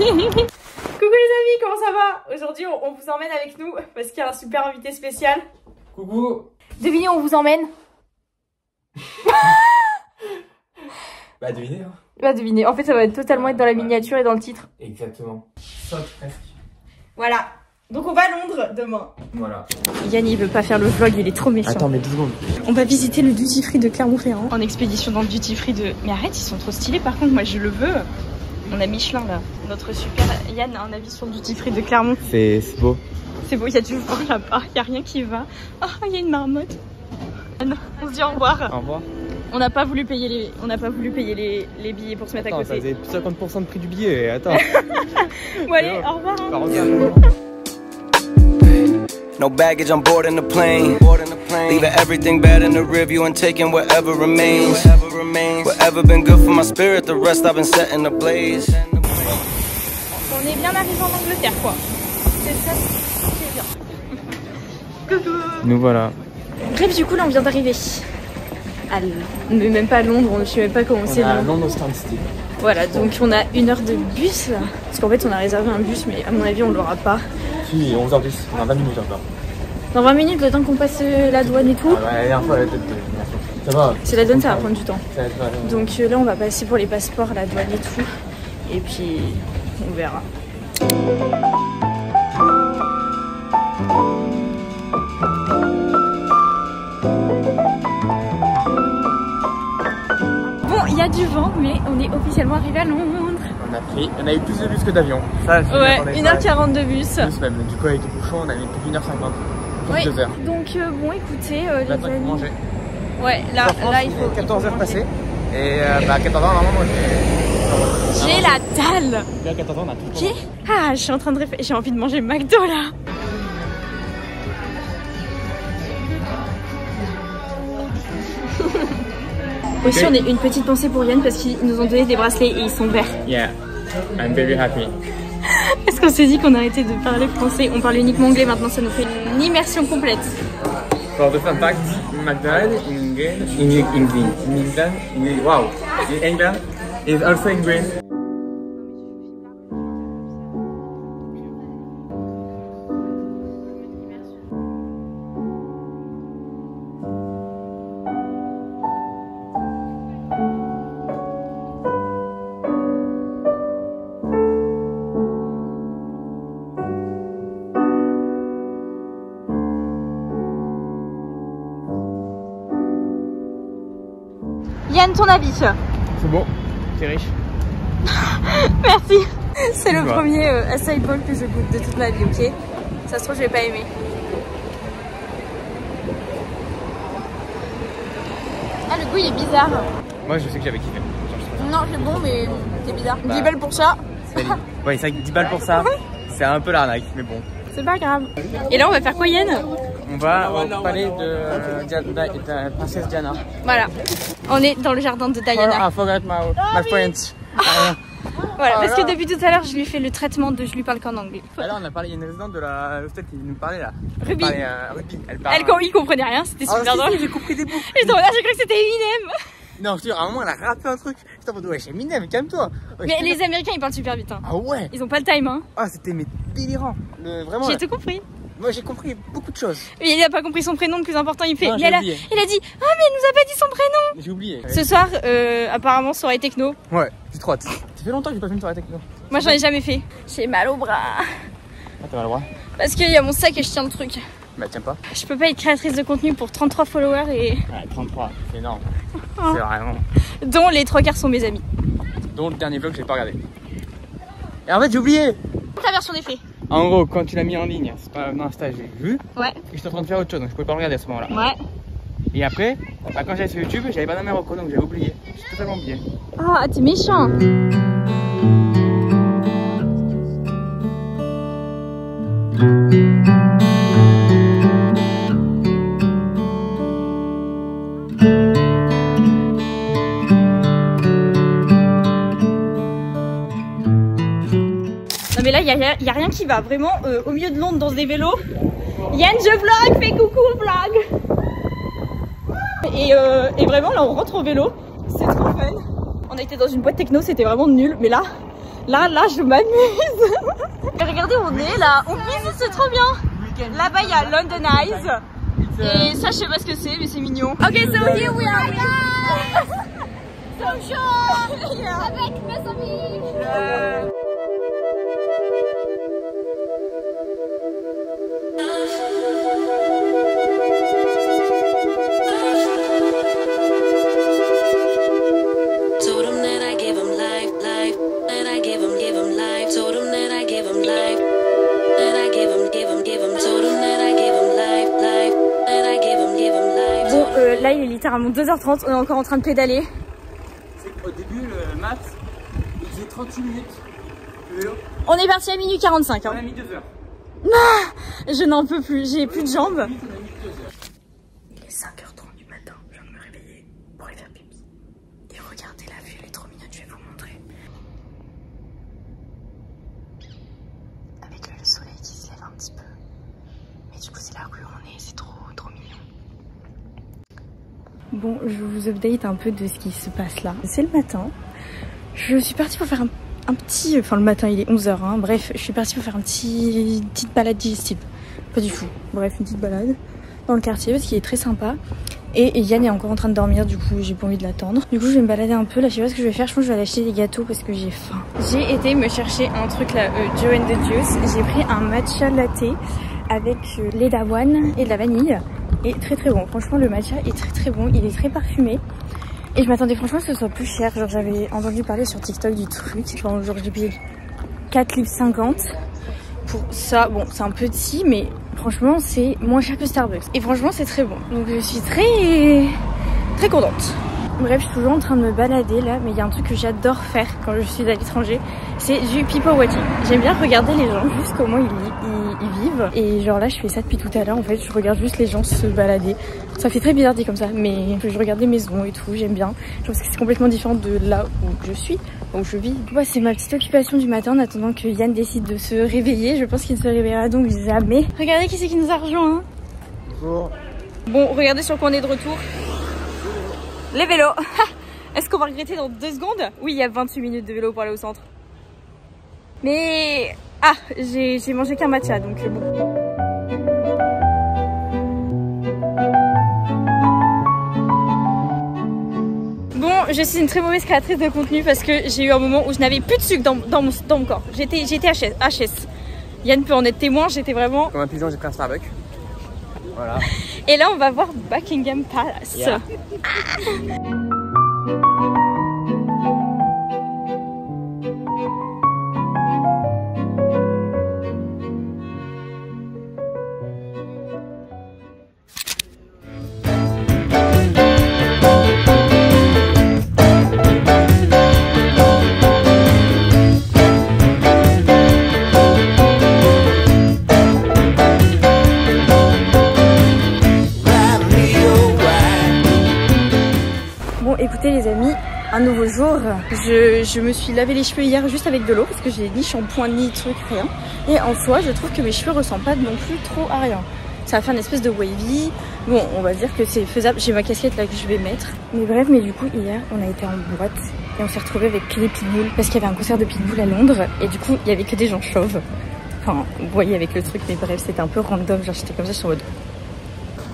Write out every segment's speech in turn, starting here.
les amis, comment ça va? Aujourd'hui on vous emmène avec nous parce qu'il y a un super invité spécial. Coucou. Devinez où on vous emmène. Bah devinez hein. Bah devinez, en fait ça va totalement être dans la miniature et dans le titre. Exactement. Saute presque. Voilà. Donc on va à Londres demain. Voilà. Yann il veut pas faire le vlog, il est trop méchant. Attends mais 2 secondes. On va visiter le duty free de Clermont-Ferrand. En expédition dans le duty free de... Mais arrête, ils sont trop stylés par contre, moi je le veux. On a Michelin là. Notre super Yann a un avis sur le duty free de Clermont. C'est beau. C'est beau, il y a du vent là-bas, il y a rien qui va. Ah, il y a une marmotte. On se dit au revoir. Au revoir. On n'a pas voulu payer les billets pour se mettre à côté. Ça faisait 50% de prix du billet, attends. Bon allez, au revoir. No baggage, I'm bored in the plane. Leaving everything bad in the review and taking whatever remains. Whatever been good for my spirit, the rest I've been setting ablaze. On est bien arrivé en Angleterre quoi. C'est ça qui est bien. Coucou. Nous voilà. Bref, du coup là on vient d'arriver. Mais même pas à Londres, on ne sait même pas comment c'est. À Londres City. Voilà, donc on a 1 heure de bus. Parce qu'en fait on a réservé un bus, mais à mon avis on l'aura pas. Si, 11h10, on a 20 minutes encore. Dans 20 minutes, le temps qu'on passe la douane et tout. Ah bah, la dernière fois, ça va. C'est la douane, ça va prendre du temps. Va. Donc là, on va passer pour les passeports, la douane et tout. Et puis, on verra. Bon, il y a du vent, mais on est officiellement arrivé à Londres. On a eu plus de bus que d'avions. Ouais, 1h40 de bus. Plus même, du coup avec les bouchons, on a mis plus d'1h50. Oui. 2 heures. Donc bon, écoutez, Là, les amis. manger. Ouais, là il faut 14 heures passées. Et bah 14 heures normalement moi j'ai la dalle. à 14 heures on a tout. Ok. Ah, je suis en train de j'ai envie de manger McDo là. Aussi, on a une petite pensée pour Yann parce qu'ils nous ont donné des bracelets et ils sont verts. Yeah, I'm very happy. Parce qu'on s'est dit qu'on arrêtait de parler français, on parle uniquement anglais, maintenant ça nous fait une immersion complète. For the fun fact, McDonald's in England, in England is also in green. Yann, ton avis? C'est bon, t'es riche. Merci. C'est le premier acai bowl que je goûte de toute ma vie, ok? Ça se trouve, je vais pas aimer. Ah, le goût il est bizarre. Moi je sais que j'avais kiffé. Non, c'est bon, mais c'est bizarre. 10 balles pour ça. Ouais, c'est 10 balles pour ça. C'est un peu l'arnaque, mais bon. C'est pas grave. Et là, on va faire quoi, Yann? On va parler de princesse Diana. Voilà. On est dans le jardin de Diana. I forgot my friends. Voilà, parce que depuis tout à l'heure, je lui fais le traitement de je lui parle qu'en anglais. Alors on a parlé, il y a une résidente de l'hôtel qui nous parlait là. Ruby. Ruby. Il comprenait rien, c'était super drôle. J'ai compris des bouts. J'ai cru que c'était Eminem. Non, je te jure, à un moment, elle a rappelé un truc. J'étais en mode, ouais, c'est Eminem, calme-toi. Ouais, mais les Américains, ils parlent super vite. Hein. Ah ouais. Ils ont pas le time, hein. Ah, c'était délirant. Vraiment. J'ai tout compris. Moi, j'ai compris beaucoup de choses. Mais il a pas compris son prénom, le plus important, il fait. Non, il a dit, ah, mais elle nous a pas dit son prénom. J'ai oublié. Ce soir, apparemment, soirée techno. Ouais, j'ai trop hâte. Ça fait longtemps que j'ai pas fait une soirée techno. Moi, j'en ai jamais fait. J'ai mal au bras. Ah, t'as mal au bras? Parce qu'il y a mon sac et je tiens le truc. Bah, tiens pas. Je peux pas être créatrice de contenu pour 33 followers et. Ouais, 33, c'est énorme. Oh. C'est vraiment. Dont les 3/4 sont mes amis. Dont le dernier vlog, j'ai pas regardé. Et en fait, j'ai oublié. Ta version des faits. En gros, quand tu l'as mis en ligne, c'est pas dans Insta, j'ai vu. Ouais. Et j'étais en train de faire autre chose, donc je pouvais pas le regarder à ce moment-là. Ouais. Et après, bah, quand j'allais sur YouTube, j'avais pas dans mes recos, donc j'avais oublié. J'ai totalement oublié. Ah, t'es méchant. Non mais là, il y a rien qui va. Vraiment, au milieu de Londres, dans des vélos. Yann, je vlog, fais coucou au vlog. Et vraiment, là, on rentre au vélo. C'est trop fun. On a été dans une boîte techno, c'était vraiment nul. Mais là, Là, je m'amuse. Regardez, on est là, on visite, c'est trop bien. Là-bas, il y a London Eyes. Et ça, je sais pas ce que c'est, mais c'est mignon. Ok, so here we are. Bonjour. Avec mes amis. Là il est littéralement 2h30, on est encore en train de pédaler. Au début le max il faisait 38 minutes le vélo. On est parti à minuit 45 hein. On a mis 2 heures. Non, je n'en peux plus, j'ai plus de jambes. Il est 5h30 du matin, je viens de me réveiller pour aller faire pipi. Et regardez la vue, elle est trop mignonne, je vais vous montrer. Avec le soleil qui se lève un petit peu. Mais du coup c'est la rue où on est, c'est trop mignon. Bon, je vous update un peu de ce qui se passe là. C'est le matin. Je suis partie pour faire un petit... Enfin le matin il est 11h hein. Bref, je suis partie pour faire une petite balade digestive. Pas du tout. Bref, une petite balade dans le quartier parce qu'il est très sympa. Et Yann est encore en train de dormir, du coup j'ai pas envie de l'attendre. Du coup je vais me balader un peu, là je sais pas ce que je vais faire. Je pense que je vais aller acheter des gâteaux parce que j'ai faim. J'ai été me chercher un truc là, Joe and the Juice. J'ai pris un matcha latte avec lait d'avoine et de la vanille. Et très bon, franchement le matcha est très bon, il est très parfumé. Et je m'attendais franchement à ce que ce soit plus cher, genre j'avais entendu parler sur TikTok du truc. Genre j'ai payé 4,50 livres pour ça, bon c'est un petit mais franchement c'est moins cher que Starbucks. Et franchement c'est très bon, donc je suis très contente. Bref, je suis toujours en train de me balader là, mais il y a un truc que j'adore faire quand je suis à l'étranger, c'est du people watching. J'aime bien regarder les gens, juste comment ils vivent. Et genre là, je fais ça depuis tout à l'heure. En fait, je regarde juste les gens se balader. Ça fait très bizarre dit comme ça, mais je regarde les maisons et tout, j'aime bien. Je pense que c'est complètement différent de là où je suis, où je vis. Ouais, c'est ma petite occupation du matin en attendant que Yann décide de se réveiller. Je pense qu'il ne se réveillera donc jamais. Regardez qui c'est qui nous a rejoint. Hein. Bonjour. Bon, regardez sur quoi on est de retour. Les vélos. Est-ce qu'on va regretter dans 2 secondes? Oui, il y a 28 minutes de vélo pour aller au centre. Mais... Ah, j'ai mangé qu'un matcha, donc bon. Bon, je suis une très mauvaise créatrice de contenu parce que j'ai eu un moment où je n'avais plus de sucre dans mon corps. J'étais HS. Yann peut en être témoin, j'étais vraiment... Comme un pigeon, j'ai pris un Starbucks. Voilà. Et là, on va voir Buckingham Palace. Yeah. Écoutez les amis, un nouveau jour. Je me suis lavé les cheveux hier juste avec de l'eau parce que j'ai ni shampoing ni truc, rien. Et en soi, je trouve que mes cheveux ressemblent pas non plus trop à rien. Ça va faire une espèce de wavy. Bon, on va dire que c'est faisable. J'ai ma casquette là que je vais mettre. Mais bref, mais du coup, hier, on a été en boîte et on s'est retrouvés avec que des pitbulls parce qu'il y avait un concert de pitbull à Londres. Et du coup, il y avait que des gens chauves. Enfin, vous voyez avec le truc, mais bref, c'était un peu random. Genre, j'étais comme ça, je suis en mode...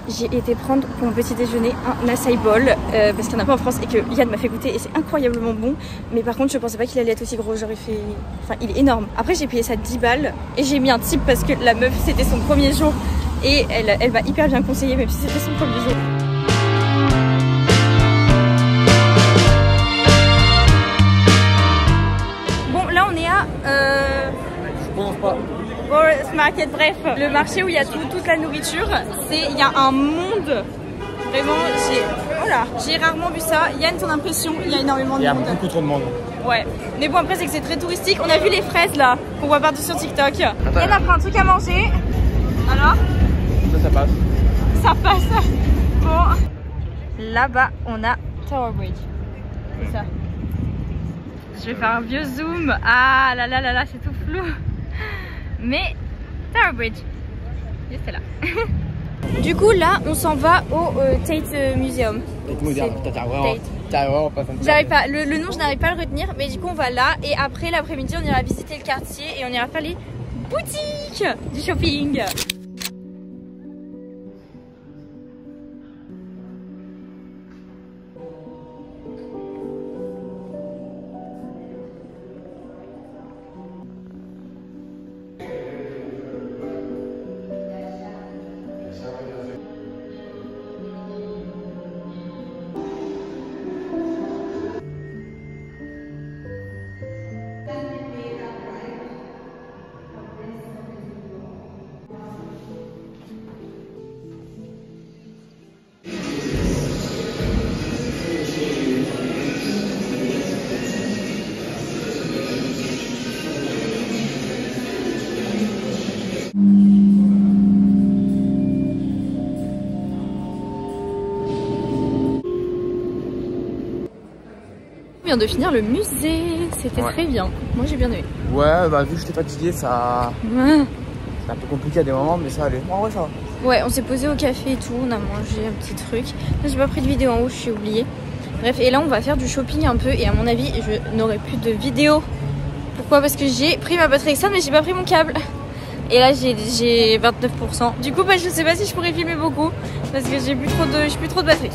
J'ai été prendre pour mon petit déjeuner un acai bowl parce qu'il n'y en a pas en France et que Yann m'a fait goûter et c'est incroyablement bon. Mais par contre je pensais pas qu'il allait être aussi gros, genre il est énorme. Après j'ai payé ça 10 balles et j'ai mis un tip parce que la meuf c'était son premier jour et elle m'a hyper bien conseillé même si c'était son premier jour. Bon là on est à... Je pense pas. Forest Market, bref, le marché où il y a toute la nourriture, il y a un monde, vraiment, j'ai rarement vu ça. Yann, ton impression, il y a énormément de monde. Il y a beaucoup trop de monde. Ouais, mais bon après c'est que c'est très touristique, on a vu les fraises là, qu'on voit partout sur TikTok. Yann a pris un truc à manger, alors ça passe. Ça passe. Bon, là-bas on a Tower Bridge, c'est ça. Je vais faire un vieux zoom, ah là, c'est tout flou. Mais Tower Bridge, juste là. Du coup là on s'en va au Tate Museum. Tate Museum, T'arrives vraiment pas à sentir. J'arrive pas, le nom je n'arrive pas à le retenir, mais du coup on va là et après l'après-midi on ira visiter le quartier et on ira faire les boutiques du shopping. On vient de finir le musée, c'était très bien. Moi j'ai bien aimé. Ouais, bah vu que j'étais fatigué, ça. C'est un peu compliqué à des moments, mais ça allait. En vrai, ça va. Ouais, on s'est posé au café et tout, on a mangé un petit truc. J'ai pas pris de vidéo en haut, je suis oubliée. Bref, et là on va faire du shopping un peu et à mon avis, je n'aurai plus de vidéo. Pourquoi? Parce que j'ai pris ma batterie externe mais j'ai pas pris mon câble. Et là j'ai 29%. Du coup, bah, je sais pas si je pourrais filmer beaucoup parce que j'ai plus trop de batterie.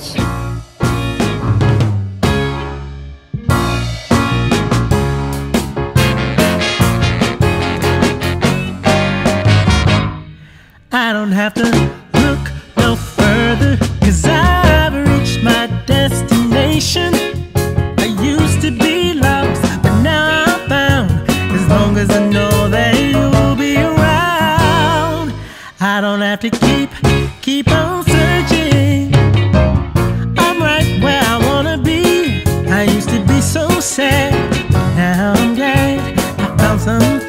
I don't have to look no further, 'cause I've reached my destination. I used to be lost, but now I'm found. As long as I know that you'll be around, I don't have to keep on searching. I'm right where I wanna be. I used to be so sad, now I'm glad I found some